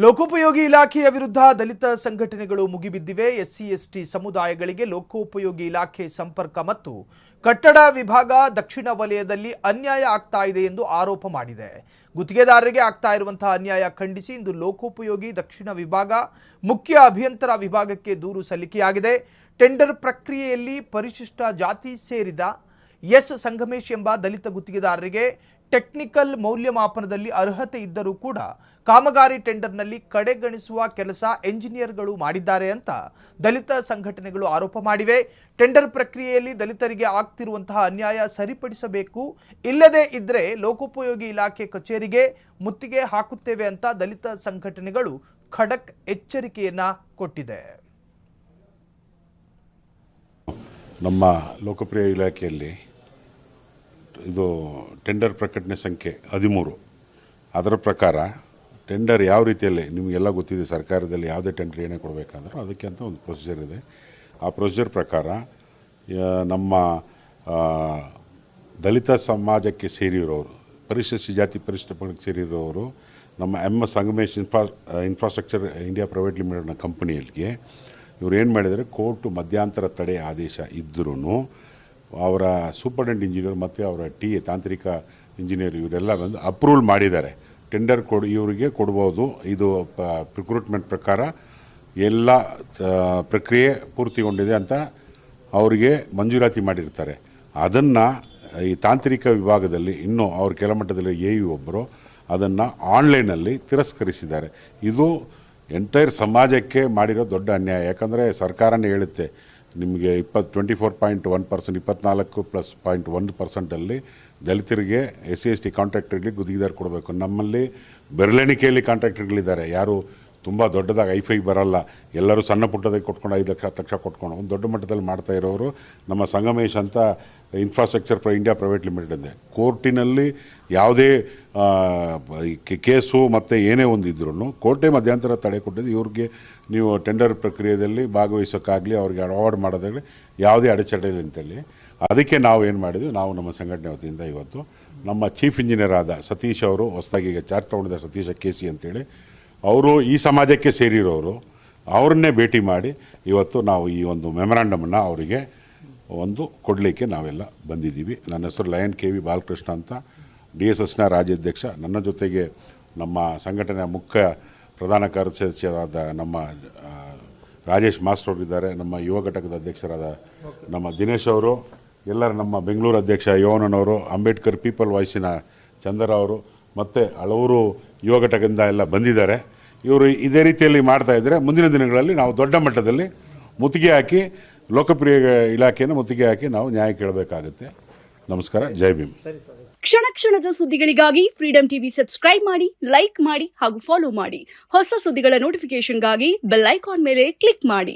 ಲೋಕೋಪಯೋಗಿ ಇಲಾಖೆಯ ವಿರುದ್ಧ ದಲಿತ ಸಂಘಟನೆಗಳು ಮುಗಿಬಿದ್ದಿವೆ. ಎಸ್ಸಿ ಎಸ್ಟಿ ಸಮುದಾಯಗಳಿಗೆ ಲೋಕೋಪಯೋಗಿ ಇಲಾಖೆ ಸಂಪರ್ಕ ಮತ್ತು ಕಟ್ಟಡ ವಿಭಾಗ ದಕ್ಷಿಣ ವಲಯದಲ್ಲಿ ಅನ್ಯಾಯ ಆಗ್ತಾ ಇದೆ ಎಂದು ಆರೋಪ ಮಾಡಿದೆ. ಗುತ್ತಿಗೆದಾರರಿಗೆ ಆಗ್ತಾ ಇರುವಂತಹ ಅನ್ಯಾಯ ಖಂಡಿಸಿ ಇಂದು ಲೋಕೋಪಯೋಗಿ ದಕ್ಷಿಣ ವಿಭಾಗ ಮುಖ್ಯ ಅಭಿಯಂತರ ವಿಭಾಗಕ್ಕೆ ದೂರು ಸಲ್ಲಿಕೆಯಾಗಿದೆ. ಟೆಂಡರ್ ಪ್ರಕ್ರಿಯೆಯಲ್ಲಿ ಪರಿಶಿಷ್ಟ ಜಾತಿ ಸೇರಿದ ಎಸ್ ಸಂಗಮೇಶ್ ಎಂಬ ದಲಿತ ಗುತ್ತಿಗೆದಾರರಿಗೆ ಟೆಕ್ನಿಕಲ್ ಮೌಲ್ಯಮಾಪನದಲ್ಲಿ ಅರ್ಹತೆ ಇದ್ದರೂ ಕೂಡ ಕಾಮಗಾರಿ ಟೆಂಡರ್ನಲ್ಲಿ ಕಡೆಗಣಿಸುವ ಕೆಲಸ ಎಂಜಿನಿಯರ್ಗಳು ಮಾಡಿದ್ದಾರೆ ಅಂತ ದಲಿತ ಸಂಘಟನೆಗಳು ಆರೋಪ ಮಾಡಿವೆ. ಟೆಂಡರ್ ಪ್ರಕ್ರಿಯೆಯಲ್ಲಿ ದಲಿತರಿಗೆ ಆಗ್ತಿರುವಂತಹ ಅನ್ಯಾಯ ಸರಿಪಡಿಸಬೇಕು, ಇಲ್ಲದೇ ಇದ್ರೆ ಲೋಕೋಪಯೋಗಿ ಇಲಾಖೆ ಕಚೇರಿಗೆ ಮುತ್ತಿಗೆ ಹಾಕುತ್ತೇವೆ ಅಂತ ದಲಿತ ಸಂಘಟನೆಗಳು ಖಡಕ್ ಎಚ್ಚರಿಕೆಯನ್ನ ಕೊಟ್ಟಿದೆ. ನಮ್ಮ ಲೋಕೋಪಯೋಗಿ ಇಲಾಖೆಯಲ್ಲಿ ಇದು ಟೆಂಡರ್ ಪ್ರಕಟಣೆ ಸಂಖ್ಯೆ 13. ಅದರ ಪ್ರಕಾರ ಟೆಂಡರ್ ಯಾವ ರೀತಿಯಲ್ಲಿ ನಿಮಗೆಲ್ಲ ಗೊತ್ತಿದೆ, ಸರ್ಕಾರದಲ್ಲಿ ಯಾವುದೇ ಟೆಂಡರ್ ಏನೇ ಕೊಡಬೇಕಾದ್ರೂ ಅದಕ್ಕೆ ಅಂತ ಒಂದು ಪ್ರೊಸೀಜರ್ ಇದೆ. ಆ ಪ್ರೊಸೀಜರ್ ಪ್ರಕಾರ ನಮ್ಮ ದಲಿತ ಸಮಾಜಕ್ಕೆ ಸೇರಿರೋರು, ಪರಿಶಿಷ್ಟ ಜಾತಿ ಪರಿಶಿಷ್ಟ ಪಂಗಡಕ್ಕೆ ಸೇರಿರೋರು ನಮ್ಮ MS Sangamesh infrastructure India private ಲಿಮಿಟೆಡ್ನ ಕಂಪನಿಯಲ್ಲಿ ಇವರು ಏನು ಮಾಡಿದರೆ, ಕೋರ್ಟು ಮಧ್ಯಂತರ ತಡೆ ಆದೇಶ ಇದ್ದರೂ ಅವರ ಸೂಪರ್ಡೆಂಟ್ ಇಂಜಿನಿಯರ್ ಮತ್ತು ಅವರ ತಾಂತ್ರಿಕ ಇಂಜಿನಿಯರ್ ಇವರೆಲ್ಲ ಬಂದು ಅಪ್ರೂವಲ್ ಮಾಡಿದ್ದಾರೆ. ಟೆಂಡರ್ ಇವರಿಗೆ ಕೊಡ್ಬೋದು, ಇದು ರಿಕ್ರೂಟ್ಮೆಂಟ್ ಪ್ರಕಾರ ಎಲ್ಲ ಪ್ರಕ್ರಿಯೆ ಪೂರ್ತಿಗೊಂಡಿದೆ ಅಂತ ಅವರಿಗೆ ಮಂಜೂರಾತಿ ಮಾಡಿರ್ತಾರೆ. ಅದನ್ನು ಈ ತಾಂತ್ರಿಕ ವಿಭಾಗದಲ್ಲಿ ಇನ್ನೂ ಅವ್ರ ಕೆಳಮಟ್ಟದಲ್ಲಿ ಒಬ್ಬರು ಅದನ್ನು ಆನ್ಲೈನಲ್ಲಿ ತಿರಸ್ಕರಿಸಿದ್ದಾರೆ. ಇದು ಎಂಟೈರ್ ಸಮಾಜಕ್ಕೆ ಮಾಡಿರೋ ದೊಡ್ಡ ಅನ್ಯಾಯ. ಯಾಕಂದರೆ ಸರ್ಕಾರನೇ ಹೇಳುತ್ತೆ ನಿಮಗೆ 24.1%, 24+0.1% ದಲಿತರಿಗೆ SC ST ಕಾಂಟ್ರಾಕ್ಟರ್ಗಳಿಗೆ ಗುತ್ತಿಗೆದಾರ ಕೊಡಬೇಕು. ನಮ್ಮಲ್ಲಿ ಬೆರಳೆಣಿಕೆಯಲ್ಲಿ ಕಾಂಟ್ರಾಕ್ಟರ್ಗಳಿದ್ದಾರೆ, ಯಾರು ತುಂಬ ದೊಡ್ಡದಾಗಿ ಐಫೈ ಬರಲ್ಲ, ಎಲ್ಲರೂ ಸಣ್ಣ ಪುಟ್ಟದಾಗಿ ಕೊಟ್ಕೊಂಡು 5 ಲಕ್ಷ 10 ಲಕ್ಷ ಕೊಟ್ಕೊಂಡು ಒಂದು ದೊಡ್ಡ ಮಟ್ಟದಲ್ಲಿ ಮಾಡ್ತಾ ಇರೋರು ನಮ್ಮ ಸಂಗಮೇಶ್ ಅಂತ ಇನ್ಫ್ರಾಸ್ಟ್ರಕ್ಚರ್ ಇಂಡಿಯಾ ಪ್ರೈವೇಟ್ ಲಿಮಿಟೆಡ್ ಇದೆ. ಕೋರ್ಟಿನಲ್ಲಿ ಯಾವುದೇ ಕೇಸು ಮತ್ತು ಏನೇ ಒಂದು ಇದ್ರೂ ಕೋರ್ಟೇ ಮಧ್ಯಂತರ ತಡೆ ಕೊಟ್ಟಿದ್ದು. ಇವ್ರಿಗೆ ನೀವು ಟೆಂಡರ್ ಪ್ರಕ್ರಿಯೆಯಲ್ಲಿ ಭಾಗವಹಿಸೋಕ್ಕಾಗಲಿ, ಅವ್ರಿಗೆ ಅವಾರ್ಡ್ ಮಾಡೋದಾಗಲಿ ಯಾವುದೇ ಅಡೆತಡೆ ಅಂತೇಳಿ ಅದಕ್ಕೆ ನಾವು ಏನು ಮಾಡಿದ್ವಿ, ನಾವು ನಮ್ಮ ಸಂಘಟನೆ ವತಿಯಿಂದ ಇವತ್ತು ನಮ್ಮ ಚೀಫ್ ಇಂಜಿನಿಯರ್ ಆದ ಸತೀಶ್ ಅವರು ಹೊಸದಾಗಿ ಈಗ ಚಾರ್ಜ್ ತೊಗೊಂಡಿದ್ದಾರೆ, ಸತೀಶ KC ಅಂತೇಳಿ, ಅವರು ಈ ಸಮಾಜಕ್ಕೆ ಸೇರಿರೋರು, ಅವ್ರನ್ನೇ ಭೇಟಿ ಮಾಡಿ ಇವತ್ತು ನಾವು ಈ ಒಂದು ಮೆಮೊರಾಂಡಮನ್ನು ಅವರಿಗೆ ಒಂದು ಕೊಡಲಿಕ್ಕೆ ನಾವೆಲ್ಲ ಬಂದಿದ್ದೀವಿ. ನನ್ನ ಹೆಸರು ಲಯನ್ KV ಬಾಲಕೃಷ್ಣ ಅಂತ, DSSನ ರಾಜ್ಯಾಧ್ಯಕ್ಷ. ನನ್ನ ಜೊತೆಗೆ ನಮ್ಮ ಸಂಘಟನೆಯ ಮುಖ್ಯ ಪ್ರಧಾನ ಕಾರ್ಯದರ್ಶಿಯಾದ ನಮ್ಮ ರಾಜೇಶ್ ಮಾಸ್ಟರ್ ಅವರಿದ್ದಾರೆ, ನಮ್ಮ ಯುವ ಘಟಕದ ಅಧ್ಯಕ್ಷರಾದ ನಮ್ಮ ದಿನೇಶ್ ಅವರು, ಎಲ್ಲರ ನಮ್ಮ ಬೆಂಗಳೂರು ಅಧ್ಯಕ್ಷ ಯೋವನವರು, ಅಂಬೇಡ್ಕರ್ ಪೀಪಲ್ ವಾಯ್ಸಿನ ಚಂದ್ರ ಅವರು ಮತ್ತು ಹಲವರು ಯುವ ಘಟಕದಿಂದ ಎಲ್ಲ ಬಂದಿದ್ದಾರೆ. ಇವರು ಇದೇ ರೀತಿಯಲ್ಲಿ ಮಾಡ್ತಾಯಿದ್ರೆ ಮುಂದಿನ ದಿನಗಳಲ್ಲಿ ನಾವು ದೊಡ್ಡ ಮಟ್ಟದಲ್ಲಿ ಮುತ್ತಿಗೆ ಹಾಕಿ ಲೋಕೋಪಯೋಗಿ ಇಲಾಖೆಯನ್ನು ಮುತ್ತಿಗೆ ಹಾಕಿ ನಾವು ನ್ಯಾಯ ಕೇಳಬೇಕಾಗುತ್ತೆ. ನಮಸ್ಕಾರ, ಜೈ ಭೀಮ್. ಕ್ಷಣ ಕ್ಷಣದ ಸುದ್ದಿಗಳಿಗಾಗಿ ಫ್ರೀಡಂ ಟಿವಿ ಸಬ್ಸ್ಕ್ರೈಬ್ ಮಾಡಿ, ಲೈಕ್ ಮಾಡಿ ಹಾಗೂ ಫಾಲೋ ಮಾಡಿ. ಹೊಸ ಸುದ್ದಿಗಳ ನೋಟಿಫಿಕೇಶನ್ಗಾಗಿ ಬೆಲ್ ಐಕಾನ್ ಮೇಲೆ ಕ್ಲಿಕ್ ಮಾಡಿ.